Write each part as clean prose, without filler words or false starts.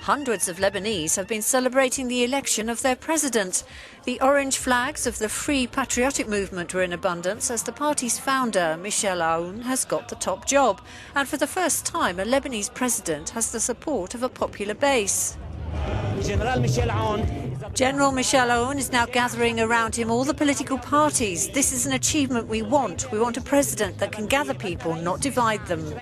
Hundreds of Lebanese have been celebrating the election of their president. The orange flags of the Free Patriotic Movement were in abundance as the party's founder, Michel Oun, has got the top job. And for the first time, a Lebanese president has the support of a popular base. General Michel Oun is now gathering around him all the political parties. This is an achievement we want. We want a president that can gather people, not divide them.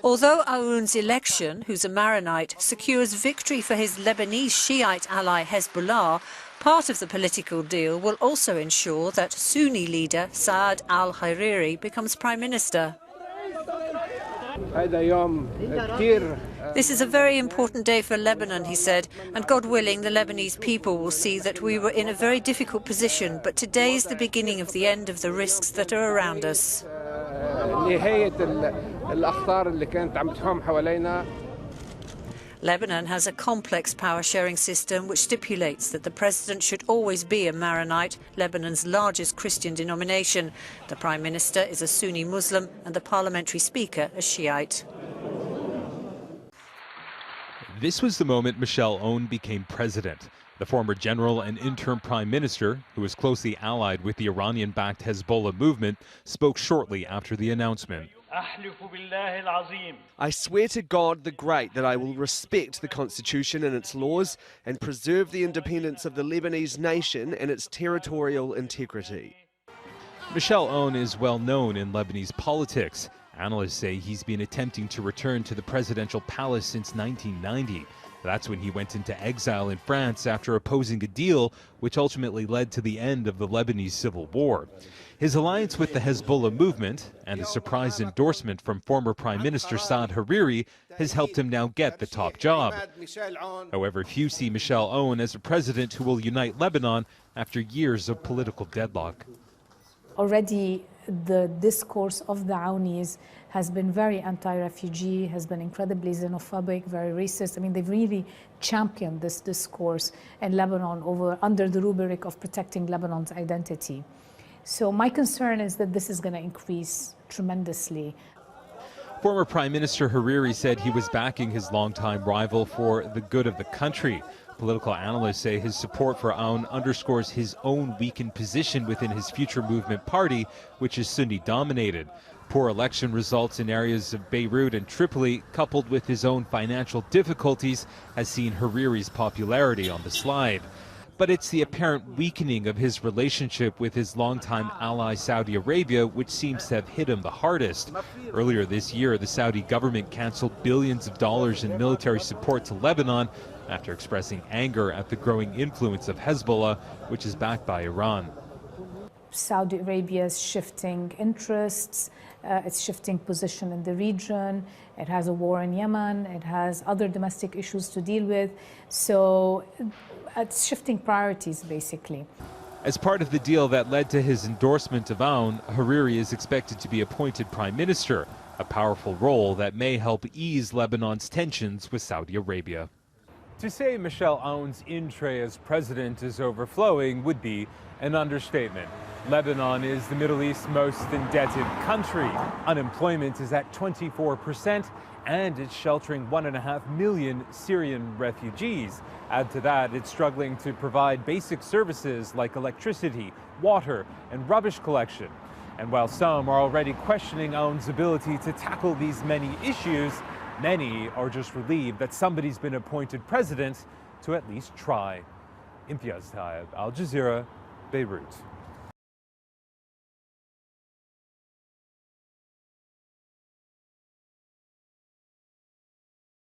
Although Oun's election, who's a Maronite, secures victory for his Lebanese Shiite ally Hezbollah, part of the political deal will also ensure that Sunni leader Saad al-Hariri becomes prime minister. This is a very important day for Lebanon, he said, and God willing, the Lebanese people will see that we were in a very difficult position, but today is the beginning of the end of the risks that are around us. Lebanon has a complex power-sharing system which stipulates that the president should always be a Maronite, Lebanon's largest Christian denomination. The prime minister is a Sunni Muslim and the parliamentary speaker a Shiite. This was the moment Michel Oun became president. The former general and interim prime minister, who was closely allied with the Iranian-backed Hezbollah movement, spoke shortly after the announcement. I swear to God the Great that I will respect the Constitution and its laws and preserve the independence of the Lebanese nation and its territorial integrity. Michel Oun is well known in Lebanese politics. Analysts say he's been attempting to return to the presidential palace since 1990. That's when he went into exile in France after opposing a deal which ultimately led to the end of the Lebanese civil war. His alliance with the Hezbollah movement and a surprise endorsement from former Prime Minister Saad Hariri has helped him now get the top job. However, few see Michel Oun as a president who will unite Lebanon after years of political deadlock. Already the discourse of the Ounis has been very anti-refugee, has been incredibly xenophobic, very racist. I mean, they've really championed this discourse in Lebanon under the rubric of protecting Lebanon's identity. So my concern is that this is going to increase tremendously. Former Prime Minister Hariri said he was backing his longtime rival for the good of the country. Political analysts say his support for Oun underscores his own weakened position within his Future Movement party, which is Sunni-dominated. Poor election results in areas of Beirut and Tripoli, coupled with his own financial difficulties, has seen Hariri's popularity on the slide. But it's the apparent weakening of his relationship with his longtime ally Saudi Arabia which seems to have hit him the hardest. Earlier this year, the Saudi government canceled billions of dollars in military support to Lebanon after expressing anger at the growing influence of Hezbollah, which is backed by Iran. Saudi Arabia's shifting interests, its shifting position in the region. It has a war in Yemen. It has other domestic issues to deal with. So it's shifting priorities, basically. As part of the deal that led to his endorsement of Oun, Hariri is expected to be appointed prime minister, a powerful role that may help ease Lebanon's tensions with Saudi Arabia. To say Michel Oun's in-tray as president is overflowing would be an understatement. Lebanon is the Middle East's most indebted country. Unemployment is at 24%, and it's sheltering 1.5 million Syrian refugees. Add to that, it's struggling to provide basic services like electricity, water, and rubbish collection. And while some are already questioning Oun's ability to tackle these many issues, many are just relieved that somebody's been appointed president to at least try. Imtiaz Taib, Al Jazeera, Beirut.